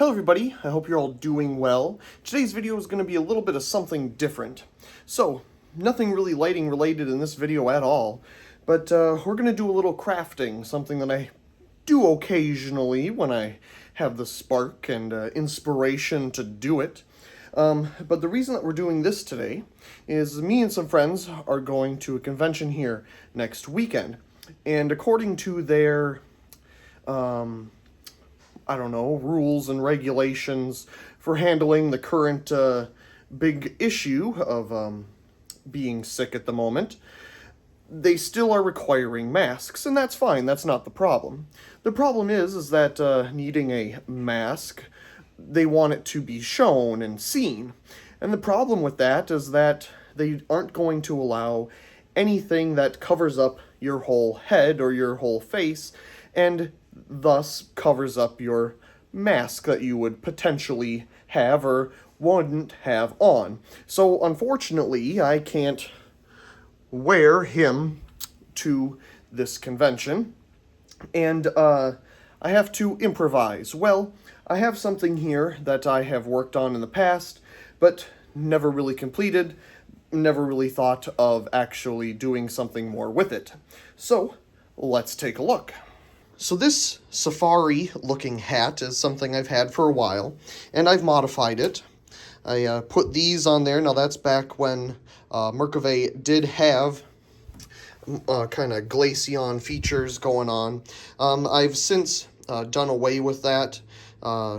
Hello everybody, I hope you're all doing well. Today's video is going to be a little bit of something different. So, nothing really lighting related in this video at all, but we're going to do a little crafting, something that I do occasionally when I have the spark and inspiration to do it. But the reason that we're doing this today is me and some friends are going to a convention here next weekend, and according to their I don't know, rules and regulations for handling the current big issue of being sick at the moment, they still are requiring masks, and that's fine, that's not the problem. The problem is that needing a mask, they want it to be shown and seen. And the problem with that is that they aren't going to allow anything that covers up your whole head or your whole face, and thus covers up your mask that you would potentially have or wouldn't have on. So unfortunately, I can't wear him to this convention, and I have to improvise. Well, I have something here that I have worked on in the past, but never really completed, never really thought of actually doing something more with it. So, let's take a look. So this safari-looking hat is something I've had for a while, and I've modified it. I put these on there. Now that's back when Mercovay did have kind of glaceon features going on. I've since done away with that.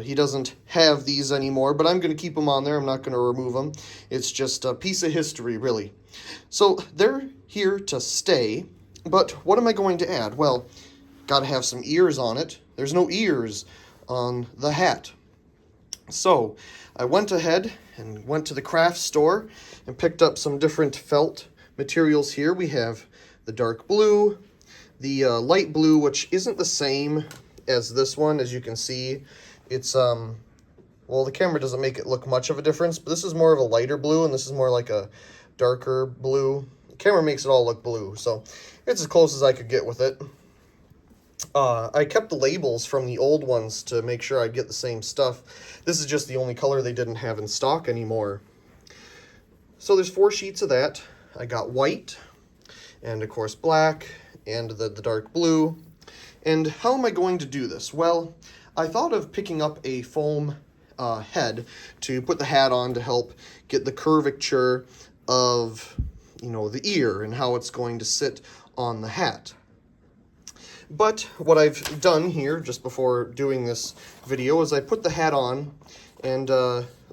He doesn't have these anymore, but I'm going to keep them on there. I'm not going to remove them. It's just a piece of history, really. So they're here to stay, but what am I going to add? Well, gotta have some ears on it. There's no ears on the hat. So I went ahead and went to the craft store and picked up some different felt materials here. We have the dark blue, the light blue, which isn't the same as this one. As you can see, it's, well, the camera doesn't make it look much of a difference, but this is more of a lighter blue, and this is more like a darker blue. The camera makes it all look blue, so it's as close as I could get with it. I kept the labels from the old ones to make sure I'd get the same stuff. This is just the only color they didn't have in stock anymore. So there's 4 sheets of that. I got white, and of course black, and the dark blue. And how am I going to do this? Well, I thought of picking up a foam head to put the hat on to help get the curvature of, the ear and how it's going to sit on the hat. But what I've done here, just before doing this video, is I put the hat on and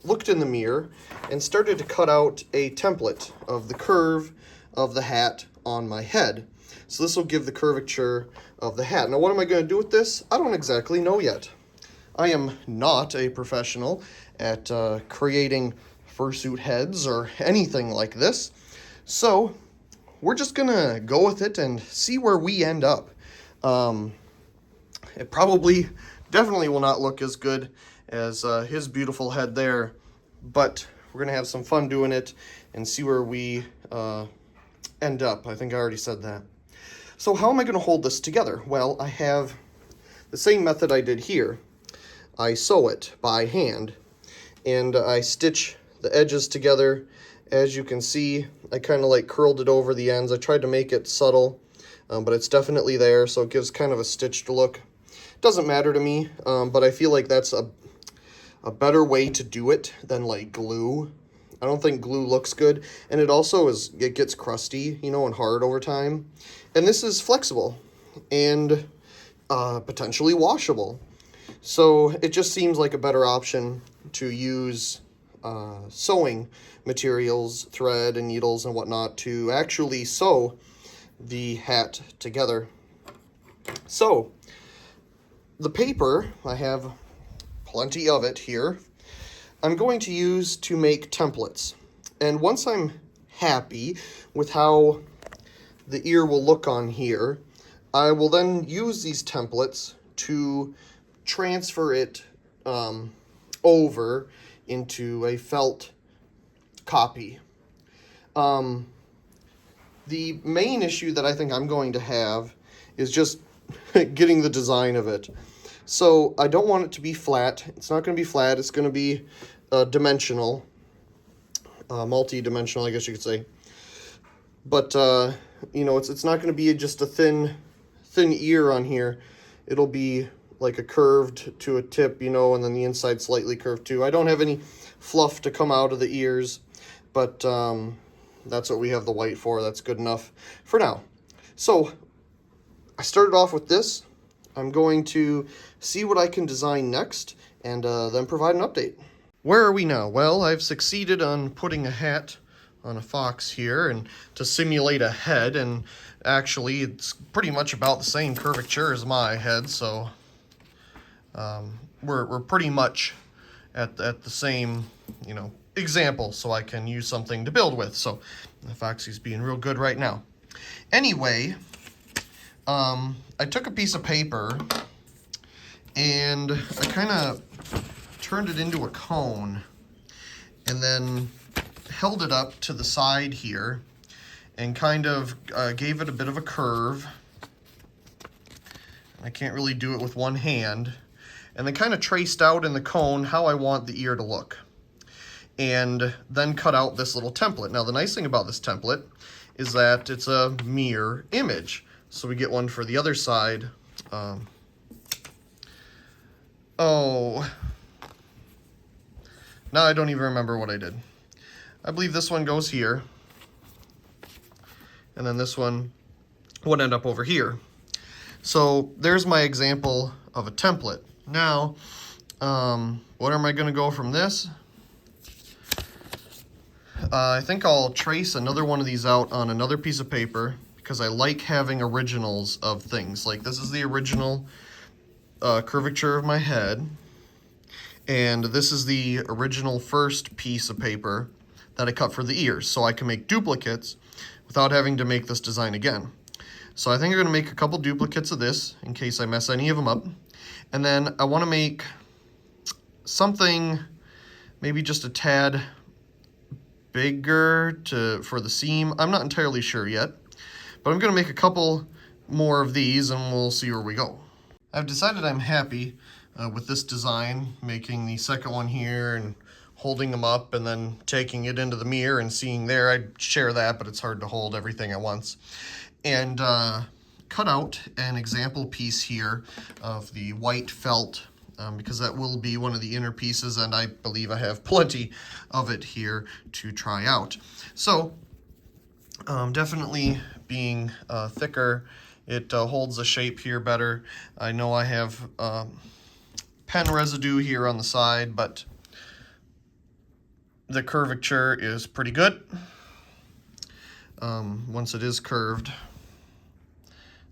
looked in the mirror and started to cut out a template of the curve of the hat on my head. So this will give the curvature of the hat. Now what am I going to do with this? I don't exactly know yet. I am not a professional at creating fursuit heads or anything like this. So we're just going to go with it and see where we end up. It definitely will not look as good as his beautiful head there, but we're gonna have some fun doing it and see where we end up. I think I already said that. So how am I gonna hold this together? Well, I have the same method I did here. I sew it by hand, and I stitch the edges together. As you can see, I kind of like curled it over the ends. I tried to make it subtle. But it's definitely there, so it gives kind of a stitched look. Doesn't matter to me, but I feel like that's a better way to do it than like glue. I don't think glue looks good, and it gets crusty, and hard over time. And this is flexible and potentially washable. So it just seems like a better option to use sewing materials, thread and needles and whatnot, to actually sew the hat together. So the paper, I have plenty of it here, I'm going to use to make templates. And once I'm happy with how the ear will look on here, I will then use these templates to transfer it over into a felt copy. The main issue that I think I'm going to have is just getting the design of it. So I don't want it to be flat. It's not going to be flat. It's going to be dimensional, multi-dimensional, I guess you could say. But you know, it's not going to be just a thin ear on here. It'll be like a curved to a tip, you know, and then the inside slightly curved too. I don't have any fluff to come out of the ears, but that's what we have the white for. That's good enough for now. So I started off with this. I'm going to see what I can design next and then provide an update. Where are we now? Well, I've succeeded on putting a hat on a fox here and to simulate a head, and actually it's pretty much about the same curvature as my head, so we're pretty much at the same, you know, example, so I can use something to build with. So the Foxy's being real good right now. Anyway, I took a piece of paper and I kind of turned it into a cone and then held it up to the side here and kind of gave it a bit of a curve. I can't really do it with one hand. And then kind of traced out in the cone how I want the ear to look. And then cut out this little template. Now the nice thing about this template is that it's a mirror image. So we get one for the other side. Oh, now I don't even remember what I did. I believe this one goes here. And then this one would end up over here. So there's my example of a template. Now, what am I going to go from this? I think I'll trace another one of these out on another piece of paper because I like having originals of things. Like this is the original curvature of my head, and this is the original first piece of paper that I cut for the ears, so I can make duplicates without having to make this design again. So I think I'm going to make a couple duplicates of this in case I mess any of them up. And then I want to make something maybe just a tad bigger for the seam. I'm not entirely sure yet, but I'm going to make a couple more of these and we'll see where we go. I've decided I'm happy with this design, making the second one here and holding them up and then taking it into the mirror and seeing there. I'd share that, but it's hard to hold everything at once. And cut out an example piece here of the white felt because that will be one of the inner pieces, and I believe I have plenty of it here to try out. So definitely being thicker, it holds the shape here better. I know I have pen residue here on the side, but the curvature is pretty good once it is curved.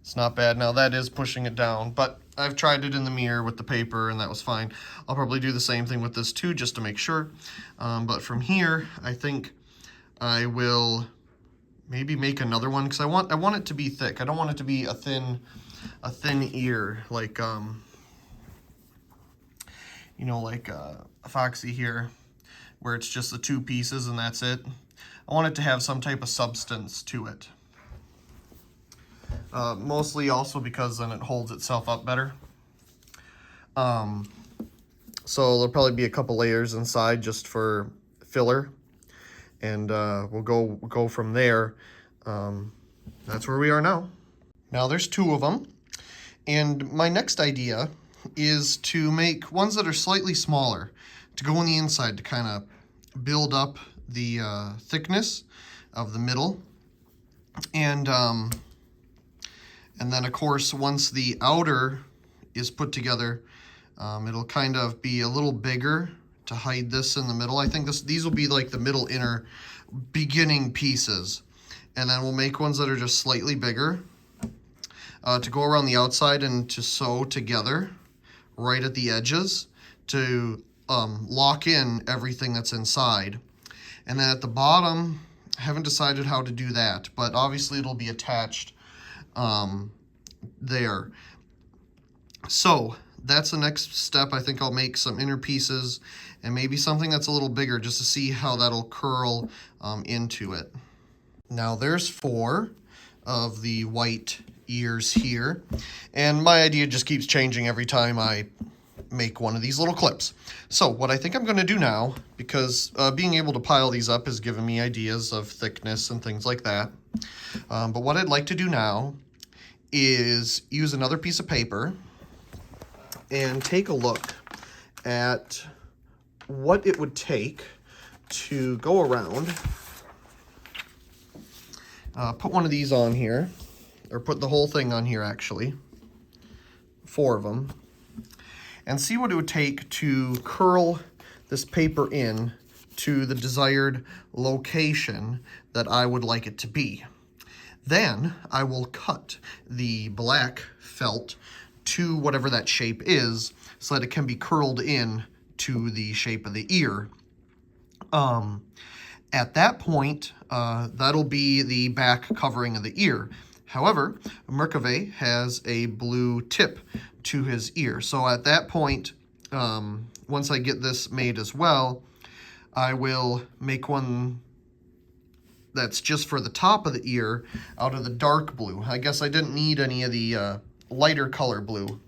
It's not bad. Now that is pushing it down, but I've tried it in the mirror with the paper and that was fine. I'll probably do the same thing with this too, just to make sure. But from here, I think I will maybe make another one because I want it to be thick. I don't want it to be a thin ear like you know, like a Foxy here, where it's just the two pieces and that's it. I want it to have some type of substance to it. Mostly also because then it holds itself up better. So there'll probably be a couple layers inside just for filler, and we'll go from there. That's where we are now. Now there's two of them, and my next idea is to make ones that are slightly smaller to go on the inside to kind of build up the thickness of the middle, and then, of course, once the outer is put together, it'll kind of be a little bigger to hide this in the middle. I think these will be like the middle inner beginning pieces. And then we'll make ones that are just slightly bigger to go around the outside and to sew together right at the edges to lock in everything that's inside. And then at the bottom, I haven't decided how to do that, but obviously it'll be attached there. So that's the next step. I think I'll make some inner pieces and maybe something that's a little bigger just to see how that'll curl into it. Now there's four. of the white ears here. And my idea just keeps changing every time I make one of these little clips. So what I think I'm going to do now, because being able to pile these up has given me ideas of thickness and things like that. But what I'd like to do now is use another piece of paper and take a look at what it would take to go around, put one of these on here, or put the whole thing on here actually, 4 of them, and see what it would take to curl this paper in to the desired location that I would like it to be. Then I will cut the black felt to whatever that shape is so that it can be curled in to the shape of the ear. At that point, that'll be the back covering of the ear. However, Mercovay has a blue tip to his ear. So at that point, once I get this made as well, I will make one that's just for the top of the ear out of the dark blue. I guess I didn't need any of the lighter color blue,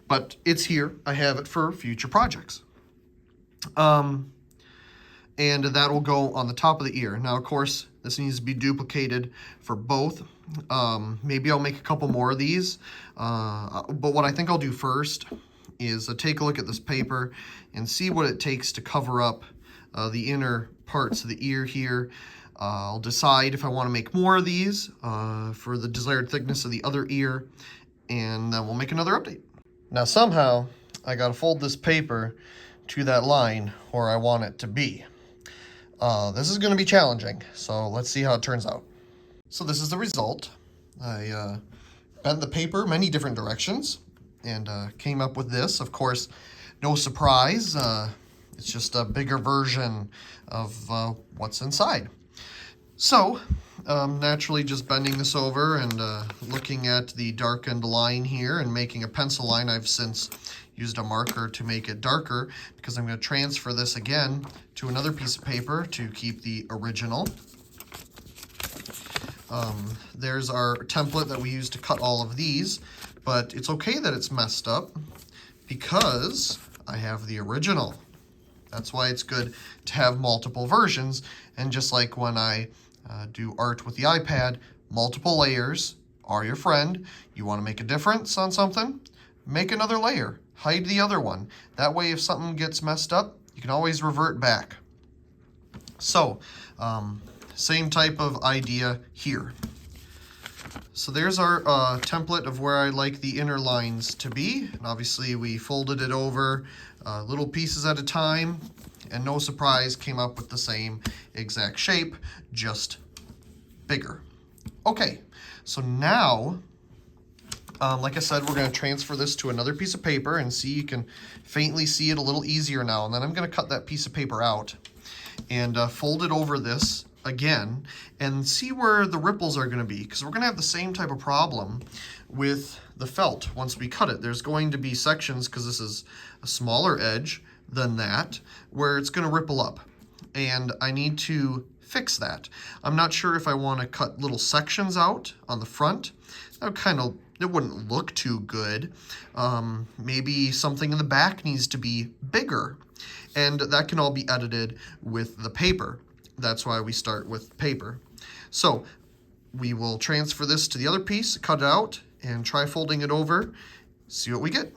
but it's here. I have it for future projects. And that will go on the top of the ear. Now, of course, this needs to be duplicated for both. Maybe I'll make a couple more of these. But what I think I'll do first is take a look at this paper and see what it takes to cover up the inner parts of the ear here. I'll decide if I want to make more of these for the desired thickness of the other ear, and then we'll make another update. Now, somehow, I got to fold this paper to that line where I want it to be. This is going to be challenging, so let's see how it turns out. So this is the result. I bent the paper many different directions and came up with this. Of course, no surprise. It's just a bigger version of what's inside. So, naturally just bending this over and looking at the darkened line here and making a pencil line. I've since used a marker to make it darker because I'm going to transfer this again to another piece of paper to keep the original. There's our template that we use to cut all of these, but it's okay that it's messed up because I have the original. That's why it's good to have multiple versions, and just like when I do art with the iPad, multiple layers are your friend. You want to make a difference on something? Make another layer. Hide the other one. That way if something gets messed up, you can always revert back. So, same type of idea here. So there's our template of where I like the inner lines to be. And obviously we folded it over little pieces at a time, and no surprise, came up with the same exact shape, just bigger. Okay, so now, like I said, we're going to transfer this to another piece of paper and see, you can faintly see it a little easier now. And then I'm going to cut that piece of paper out and fold it over this again and see where the ripples are going to be, because we're going to have the same type of problem with the felt once we cut it. There's going to be sections, because this is a smaller edge than that, where it's going to ripple up, and I need to fix that. I'm not sure if I want to cut little sections out on the front. That it wouldn't look too good. Maybe something in the back needs to be bigger, and that can all be edited with the paper. That's why we start with paper. So we will transfer this to the other piece, cut it out, and try folding it over, see what we get.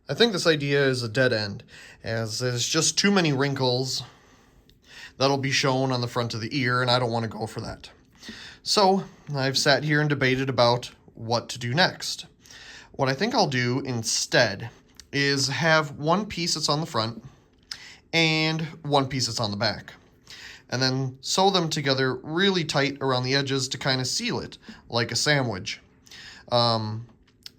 I think this idea is a dead end, as there's just too many wrinkles that'll be shown on the front of the ear, and I don't want to go for that. So I've sat here and debated about what to do next. What I think I'll do instead is have one piece that's on the front and one piece that's on the back, and then sew them together really tight around the edges to kind of seal it like a sandwich.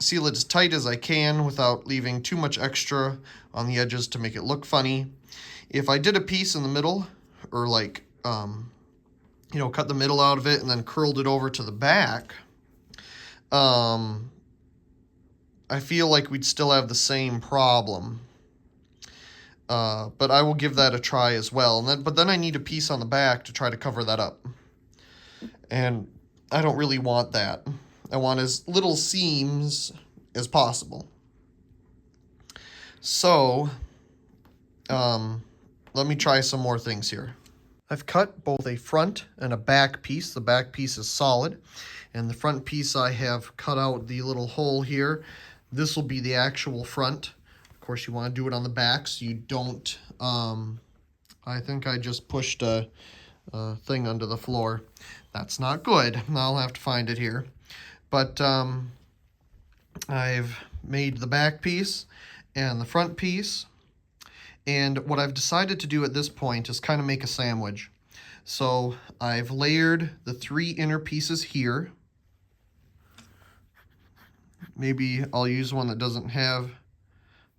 Seal it as tight as I can without leaving too much extra on the edges to make it look funny. If I did a piece in the middle, or like, cut the middle out of it and then curled it over to the back, I feel like we'd still have the same problem. But I will give that a try as well. But then I need a piece on the back to try to cover that up. And I don't really want that. I want as little seams as possible. So, let me try some more things here. I've cut both a front and a back piece. The back piece is solid, and the front piece I have cut out the little hole here. This will be the actual front. Of course, you want to do it on the back so you don't, I think I just pushed a thing under the floor. That's not good. I'll have to find it here. But I've made the back piece and the front piece. And what I've decided to do at this point is kind of make a sandwich. So I've layered the 3 inner pieces here. Maybe I'll use one that doesn't have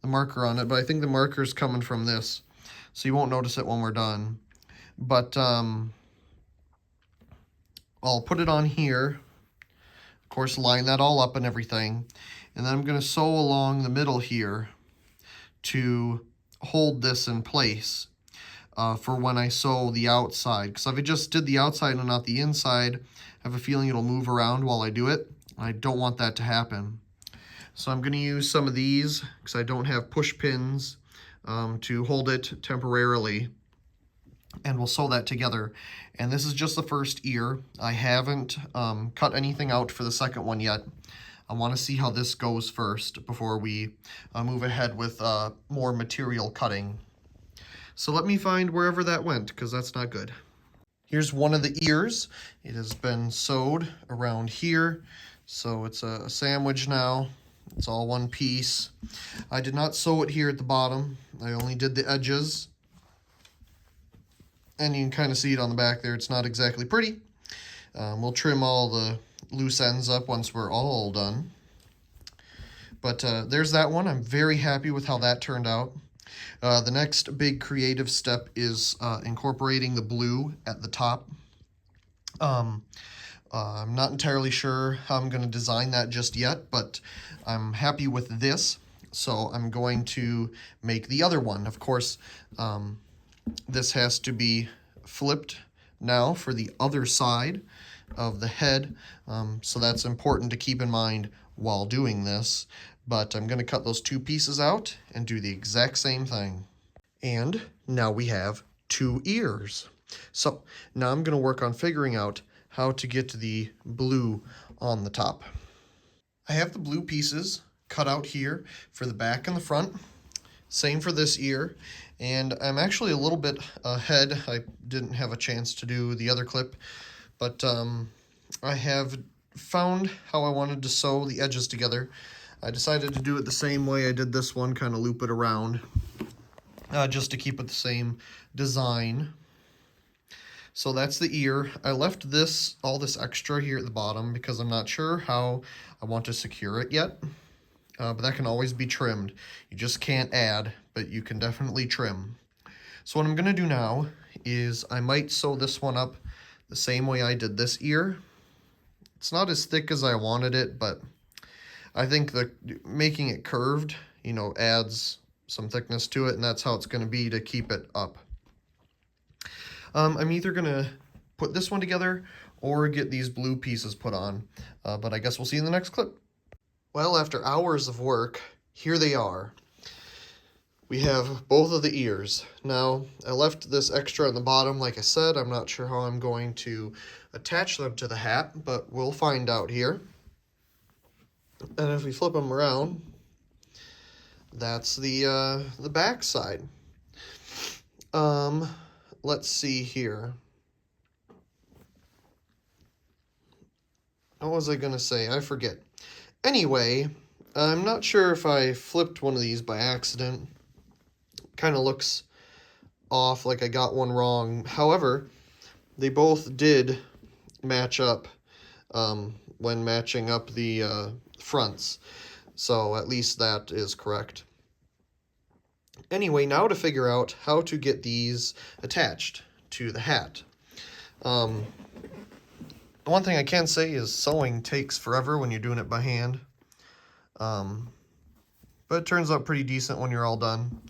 the marker on it, but I think the marker is coming from this, so you won't notice it when we're done. But I'll put it on here, of course, line that all up and everything, and then I'm going to sew along the middle here to hold this in place for when I sew the outside. Because if I just did the outside and not the inside, I have a feeling it'll move around while I do it. I don't want that to happen. So I'm going to use some of these because I don't have push pins to hold it temporarily. And we'll sew that together. And this is just the first ear. I haven't cut anything out for the second one yet. I want to see how this goes first before we move ahead with more material cutting. So let me find wherever that went, because that's not good. Here's one of the ears. It has been sewed around here, so it's a sandwich now. It's all one piece. I did not sew it here at the bottom. I only did the edges. And you can kind of see it on the back there. It's not exactly pretty. We'll trim all the loose ends up once we're all done. But there's that one. I'm very happy with how that turned out. The next big creative step is incorporating the blue at the top. I'm not entirely sure how I'm going to design that just yet, but I'm happy with this. So I'm going to make the other one. Of course, this has to be flipped now for the other side of the head. So that's important to keep in mind while doing this. But I'm going to cut those 2 pieces out and do the exact same thing. And now we have 2 ears. So now I'm going to work on figuring out how to get the blue on the top. I have the blue pieces cut out here for the back and the front. Same for this ear. And I'm actually a little bit ahead. I didn't have a chance to do the other clip, but I have found how I wanted to sew the edges together. I decided to do it the same way I did this one, kind of loop it around, just to keep it the same design. So that's the ear. I left all this extra here at the bottom because I'm not sure how I want to secure it yet. But that can always be trimmed. You just can't add, but you can definitely trim. So what I'm going to do now is I might sew this one up the same way I did this ear. It's not as thick as I wanted it, but I think that making it curved, adds some thickness to it, and that's how it's going to be to keep it up. I'm either going to put this one together or get these blue pieces put on, but I guess we'll see in the next clip. Well, after hours of work, here they are. We have both of the ears. Now, I left this extra on the bottom, like I said. I'm not sure how I'm going to attach them to the hat, but we'll find out here. And if we flip them around, that's the back side. Let's see here. What was I going to say? I forget. Anyway, I'm not sure if I flipped one of these by accident. Kind of looks off, like I got one wrong. However, they both did match up when matching up the fronts. So at least that is correct. Anyway, now to figure out how to get these attached to the hat. The one thing I can say is sewing takes forever when you're doing it by hand. But it turns out pretty decent when you're all done.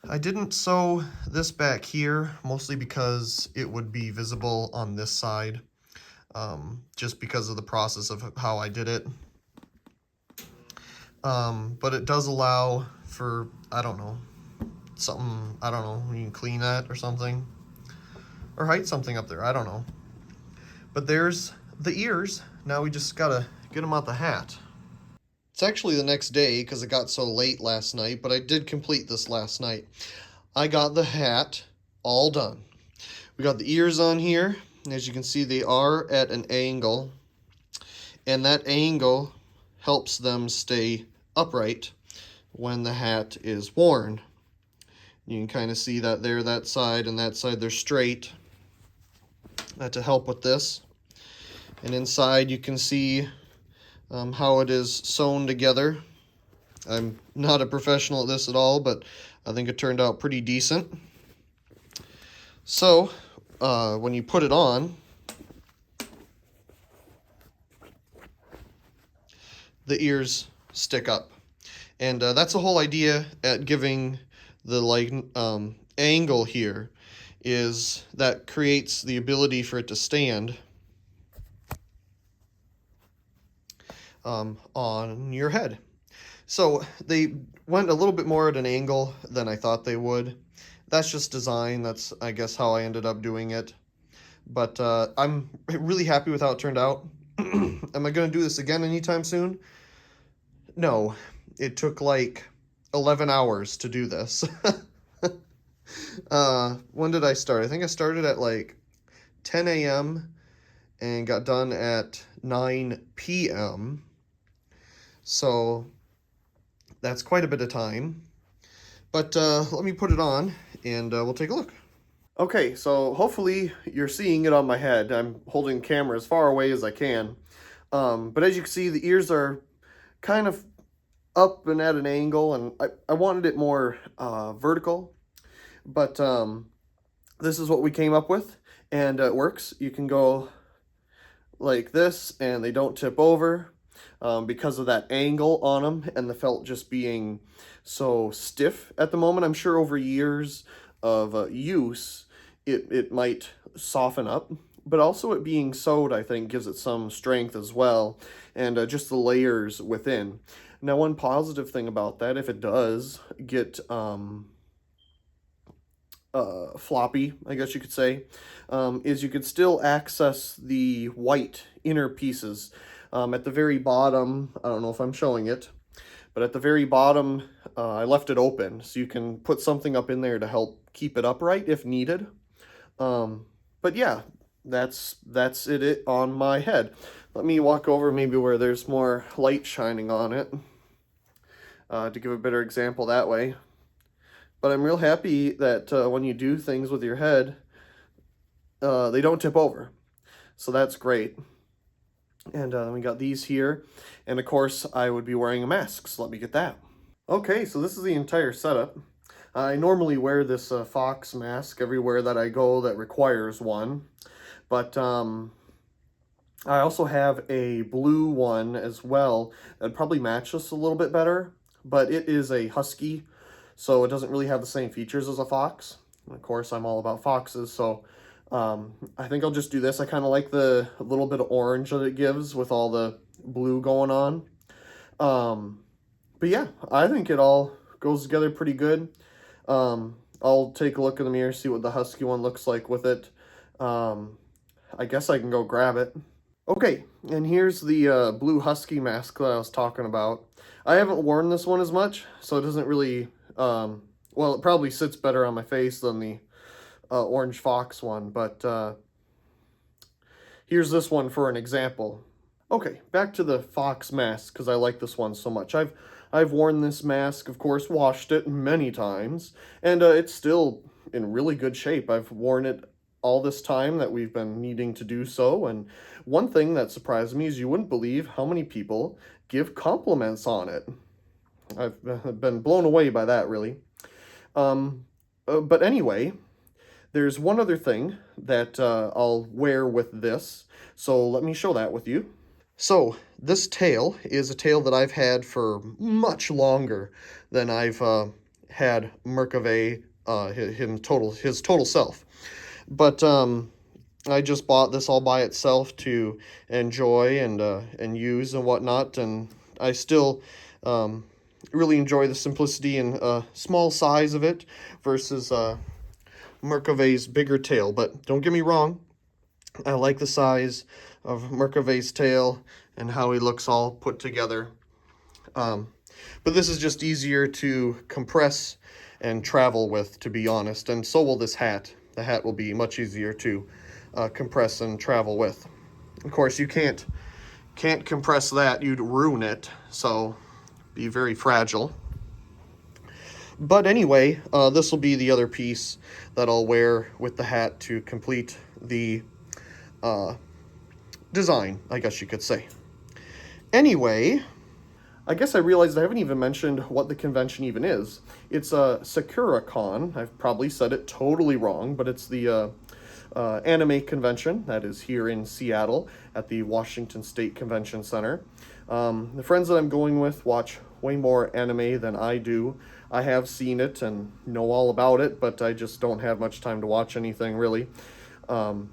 I didn't sew this back here, mostly because it would be visible on this side. just because of the process of how I did it. But it does allow for, I don't know, something, I don't know, you can clean that or something. Or hide something up there, I don't know. But there's the ears. Now we just gotta get them out the hat. It's actually the next day because it got so late last night, but I did complete this last night. I got the hat all done. We got the ears on here. As you can see, they are at an angle, and that angle helps them stay upright when the hat is worn. You can kind of see that there, that side and that side, they're straight. To help with this. And inside you can see how it is sewn together. I'm not a professional at this at all, but I think it turned out pretty decent. So, when you put it on, the ears stick up. And that's the whole idea at giving the angle here, is that creates the ability for it to stand on your head. So they went a little bit more at an angle than I thought they would. That's just design. That's, I guess, how I ended up doing it. But I'm really happy with how it turned out. Am I going to do this again anytime soon? No. It took like 11 hours to do this. When did I start? I think I started at like 10 a.m. and got done at 9 p.m. So that's quite a bit of time. But let me put it on and we'll take a look. Okay, so hopefully you're seeing it on my head. I'm holding the camera as far away as I can. But as you can see, the ears are kind of up and at an angle, and I wanted it more vertical. But this is what we came up with, and it works. You can go like this, and they don't tip over because of that angle on them, and the felt just being so stiff at the moment. I'm sure over years of use, it might soften up, but also it being sewed, I think, gives it some strength as well, and just the layers within. Now, one positive thing about that, if it does get floppy, I guess you could say, is you could still access the white inner pieces. At the very bottom, I don't know if I'm showing it, but at the very bottom, I left it open, so you can put something up in there to help keep it upright if needed. But yeah, that's it on my head. Let me walk over maybe where there's more light shining on it to give a better example that way. But I'm real happy that when you do things with your head, they don't tip over. So that's great. And we got these here. And of course, I would be wearing a mask, so let me get that. Okay, so this is the entire setup. I normally wear this fox mask everywhere that I go that requires one. But I also have a blue one as well that'd probably match this a little bit better. But it is a husky, so it doesn't really have the same features as a fox. And of course, I'm all about foxes, so I think I'll just do this. I kind of like the little bit of orange that it gives with all the blue going on. But yeah, I think it all goes together pretty good. I'll take a look in the mirror, see what the husky one looks like with it. I guess I can go grab it. Okay, and here's the blue husky mask that I was talking about. I haven't worn this one as much, so it doesn't really, well, it probably sits better on my face than the orange fox one, but here's this one for an example. Okay, back to the fox mask, because I like this one so much. I've worn this mask, of course, washed it many times, and it's still in really good shape. I've worn it all this time that we've been needing to do so, and one thing that surprised me is you wouldn't believe how many people give compliments on it. I've been blown away by that, really. But anyway, there's one other thing that I'll wear with this, so let me show that with you. So this tail is a tail that I've had for much longer than I've had Mercovay, his total self. But I just bought this all by itself to enjoy and use and whatnot, and I still really enjoy the simplicity and small size of it versus Mercovay's bigger tail. But don't get me wrong, I like the size of Mercovay's tail and how he looks all put together. But this is just easier to compress and travel with, to be honest, and so will this hat. The hat will be much easier to compress and travel with. Of course, you can't compress that, you'd ruin it, so be very fragile. But anyway, this will be the other piece that I'll wear with the hat to complete the design, I guess you could say. Anyway, I guess I realized I haven't even mentioned what the convention even is. It's a SakuraCon. I've probably said it totally wrong, but it's the anime convention that is here in Seattle at the Washington State Convention Center. The friends that I'm going with watch way more anime than I do. I have seen it and know all about it, but I just don't have much time to watch anything really. But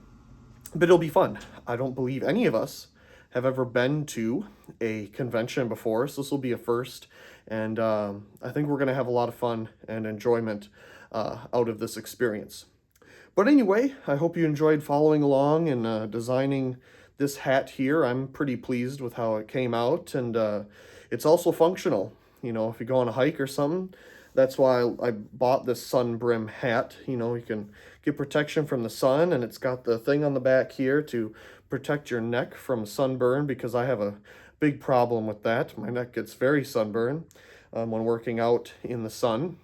it'll be fun. I don't believe any of us have ever been to a convention before, so this will be a first, and I think we're going to have a lot of fun and enjoyment out of this experience. But anyway, I hope you enjoyed following along and designing this hat here. I'm pretty pleased with how it came out, and it's also functional. You know, if you go on a hike or something, that's why I bought this sun brim hat. You know, you can get protection from the sun, and it's got the thing on the back here to protect your neck from sunburn, because I have a big problem with that. My neck gets very sunburned when working out in the sun.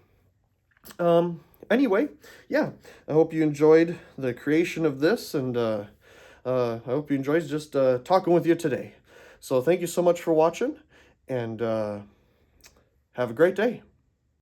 Anyway, yeah, I hope you enjoyed the creation of this, and I hope you enjoyed just talking with you today. So thank you so much for watching, and have a great day.